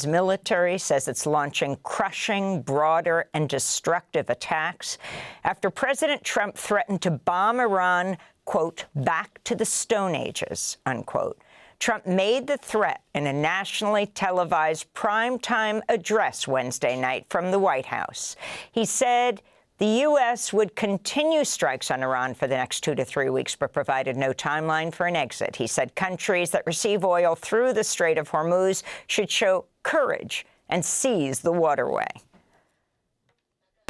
Iran's military says it's launching crushing, broader, and destructive attacks after President Trump threatened to bomb Iran, quote, back to the Stone Ages, unquote. Trump made the threat in a nationally televised primetime address Wednesday night from the White House. He said the U.S. would continue strikes on Iran for the next 2 to 3 weeks, but provided no timeline for an exit. He said countries that receive oil through the Strait of Hormuz should show courage and seize the waterway.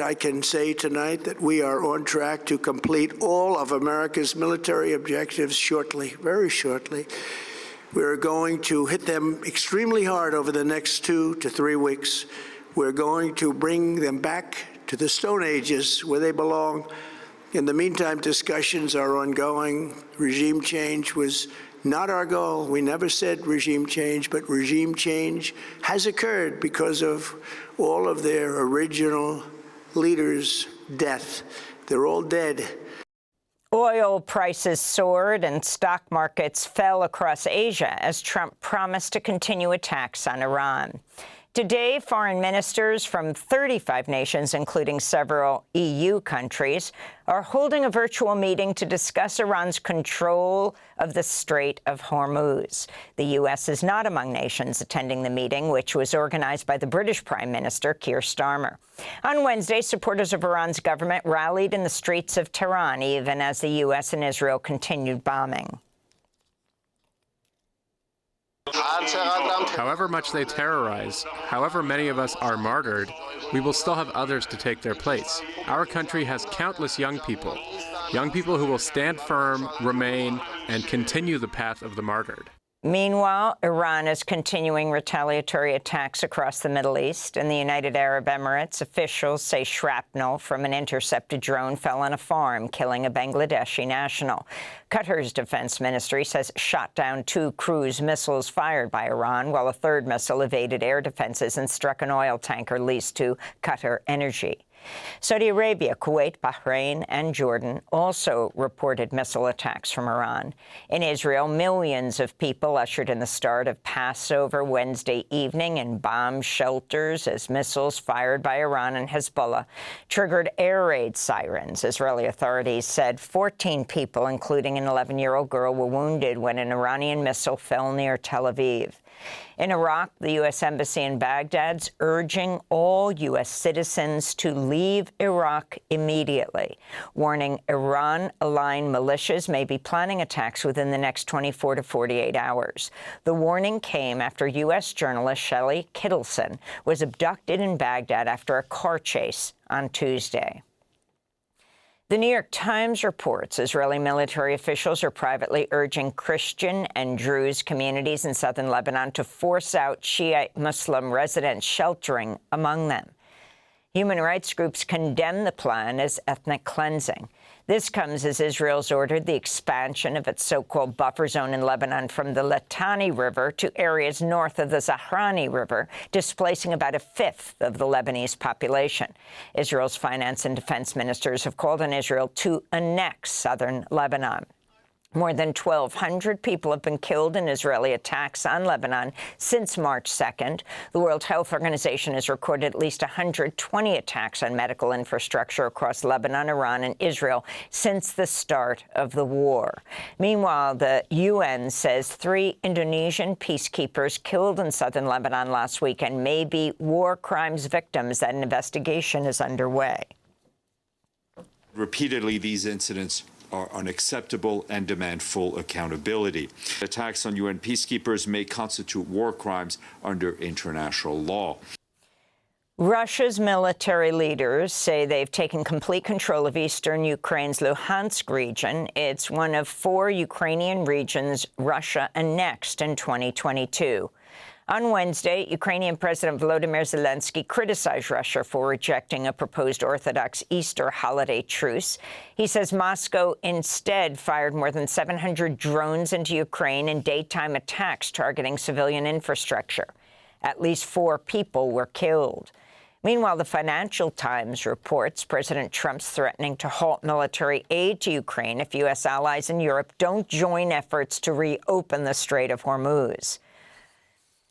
I can say tonight that we are on track to complete all of America's military objectives shortly, very shortly. We're going to hit them extremely hard over the next 2 to 3 weeks. We're going to bring them back to the Stone Ages where they belong. In the meantime, discussions are ongoing. Regime change was not our goal. We never said regime change, but regime change has occurred because of all of their original leaders' death. They're all dead. Oil prices soared and stock markets fell across Asia as Trump promised to continue attacks on Iran. Today, foreign ministers from 35 nations, including several EU countries, are holding a virtual meeting to discuss Iran's control of the Strait of Hormuz. The U.S. is not among nations attending the meeting, which was organized by the British Prime Minister, Keir Starmer. On Wednesday, supporters of Iran's government rallied in the streets of Tehran, even as the U.S. and Israel continued bombing. However much they terrorize, however many of us are martyred, we will still have others to take their place. Our country has countless young people who will stand firm, remain, and continue the path of the martyred. Meanwhile, Iran is continuing retaliatory attacks across the Middle East. In the United Arab Emirates, officials say shrapnel from an intercepted drone fell on a farm, killing a Bangladeshi national. Qatar's defense ministry says it shot down 2 cruise missiles fired by Iran, while a third missile evaded air defenses and struck an oil tanker leased to Qatar Energy. Saudi Arabia, Kuwait, Bahrain, and Jordan also reported missile attacks from Iran. In Israel, millions of people ushered in the start of Passover Wednesday evening in bomb shelters as missiles fired by Iran and Hezbollah triggered air raid sirens. Israeli authorities said 14 people, including an 11-year-old girl, were wounded when an Iranian missile fell near Tel Aviv. In Iraq, the U.S. Embassy in Baghdad's urging all U.S. citizens to leave Iraq immediately, warning Iran-aligned militias may be planning attacks within the next 24 to 48 hours. The warning came after U.S. journalist Shelley Kittleson was abducted in Baghdad after a car chase on Tuesday. The New York Times reports Israeli military officials are privately urging Christian and Druze communities in southern Lebanon to force out Shiite Muslim residents, sheltering among them. Human rights groups condemn the plan as ethnic cleansing. This comes as Israel's ordered the expansion of its so-called buffer zone in Lebanon from the Litani River to areas north of the Zahrani River, displacing about a fifth of the Lebanese population. Israel's finance and defense ministers have called on Israel to annex southern Lebanon. More than 1,200 people have been killed in Israeli attacks on Lebanon since March 2nd. The World Health Organization has recorded at least 120 attacks on medical infrastructure across Lebanon, Iran, and Israel since the start of the war. Meanwhile, the UN says 3 Indonesian peacekeepers killed in southern Lebanon last weekend may be war crimes victims. That an investigation is underway. Repeatedly, these incidents are unacceptable and demand full accountability. Attacks on UN peacekeepers may constitute war crimes under international law. Russia's military leaders say they've taken complete control of eastern Ukraine's Luhansk region. It's one of 4 Ukrainian regions Russia annexed in 2022. On Wednesday, Ukrainian President Volodymyr Zelensky criticized Russia for rejecting a proposed Orthodox Easter holiday truce. He says Moscow instead fired more than 700 drones into Ukraine in daytime attacks targeting civilian infrastructure. At least 4 people were killed. Meanwhile, the Financial Times reports President Trump's threatening to halt military aid to Ukraine if U.S. allies in Europe don't join efforts to reopen the Strait of Hormuz.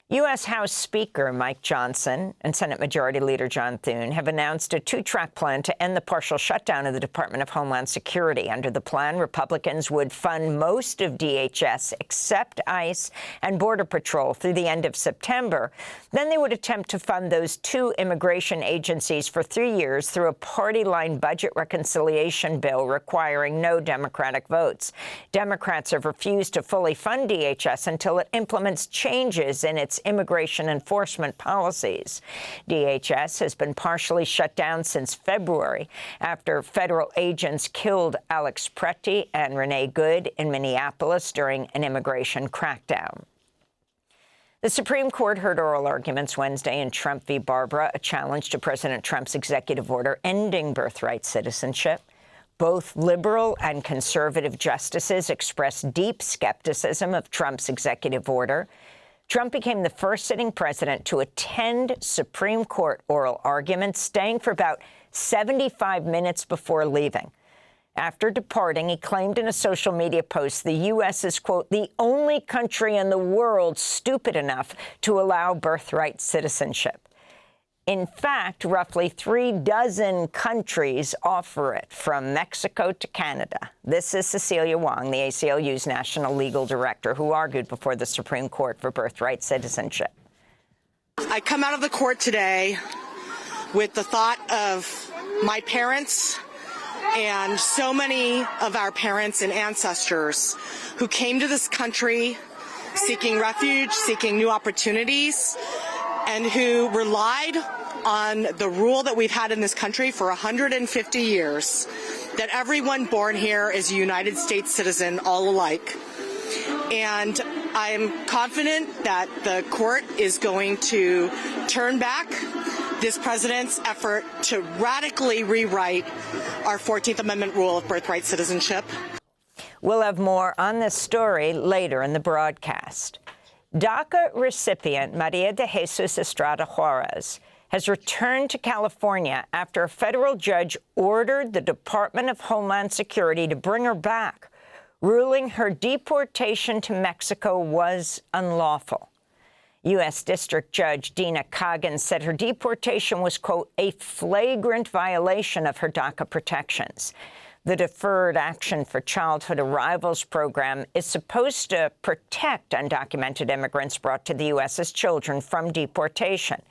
U.S. House Speaker Mike Johnson and Senate Majority Leader John Thune have announced a two-track plan to end the partial shutdown of the Department of Homeland Security. Under the plan, Republicans would fund most of DHS except ICE and Border Patrol through the end of September. Then they would attempt to fund those two immigration agencies for 3 years through a party-line budget reconciliation bill requiring no Democratic votes. Democrats have refused to fully fund DHS until it implements changes in its immigration enforcement policies. DHS has been partially shut down since February after federal agents killed Alex Preti and Renee Good in Minneapolis during an immigration crackdown. The Supreme Court heard oral arguments Wednesday in Trump v. Barbara, a challenge to President Trump's executive order ending birthright citizenship. Both liberal and conservative justices expressed deep skepticism of Trump's executive order. Trump became the first sitting president to attend Supreme Court oral arguments, staying for about 75 minutes before leaving. After departing, he claimed in a social media post the U.S. is, quote, the only country in the world stupid enough to allow birthright citizenship. In fact, roughly 36 countries offer it, from Mexico to Canada. This is Cecilia Wong, the ACLU's national legal director, who argued before the Supreme Court for birthright citizenship. I come out of the court today with the thought of my parents and so many of our parents and ancestors who came to this country seeking refuge, seeking new opportunities, and who relied on the rule that we've had in this country for 150 years, that everyone born here is a United States citizen, all alike. And I'm confident that the court is going to turn back this president's effort to radically rewrite our 14th Amendment rule of birthright citizenship. We'll have more on this story later in the broadcast. DACA recipient Maria de Jesus Estrada Juarez has returned to California after a federal judge ordered the Department of Homeland Security to bring her back, ruling her deportation to Mexico was unlawful. U.S. District Judge Dina Kagan said her deportation was, quote, a flagrant violation of her DACA protections. The Deferred Action for Childhood Arrivals program is supposed to protect undocumented immigrants brought to the U.S. as children from deportation.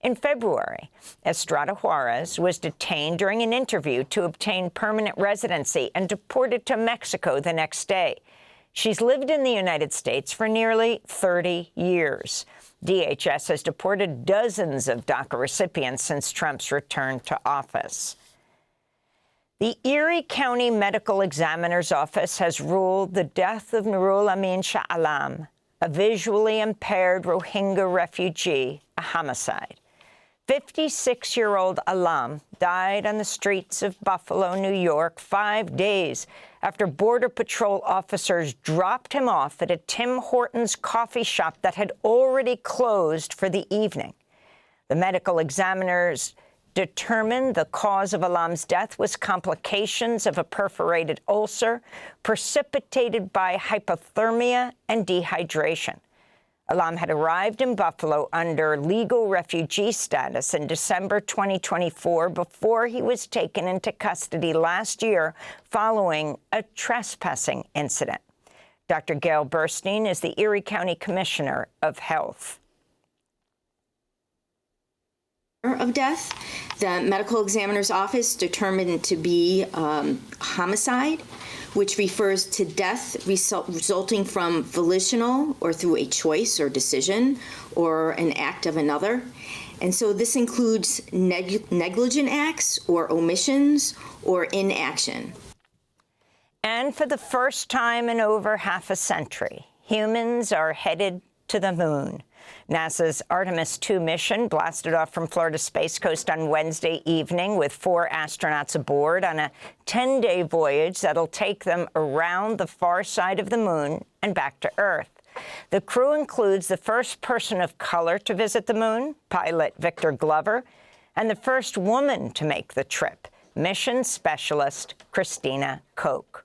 In February, Estrada Juarez was detained during an interview to obtain permanent residency and deported to Mexico the next day. She's lived in the United States for nearly 30 years. DHS has deported dozens of DACA recipients since Trump's return to office. The Erie County Medical Examiner's Office has ruled the death of Nurul Amin Shah Alam, a visually impaired Rohingya refugee, a homicide. 56-year-old Alam died on the streets of Buffalo, New York, 5 days after Border Patrol officers dropped him off at a Tim Hortons coffee shop that had already closed for the evening. The medical examiners determined the cause of Alam's death was complications of a perforated ulcer precipitated by hypothermia and dehydration. Alam had arrived in Buffalo under legal refugee status in December 2024 before he was taken into custody last year following a trespassing incident. Dr. Gail Burstein is the Erie County Commissioner of Health. Of death, the medical examiner's office determined it to be homicide, which refers to death resulting from volitional or through a choice or decision or an act of another. And so this includes negligent acts or omissions or inaction. And for the first time in over half a century, humans are headed to the moon. NASA's Artemis II mission blasted off from Florida Space Coast on Wednesday evening with 4 astronauts aboard on a 10-day voyage that'll take them around the far side of the moon and back to Earth. The crew includes the first person of color to visit the moon, pilot Victor Glover, and the first woman to make the trip, mission specialist Christina Koch.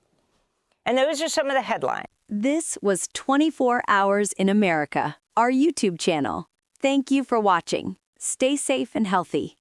And those are some of the headlines. This was 24 Hours in America. our YouTube channel. Thank you for watching. Stay safe and healthy.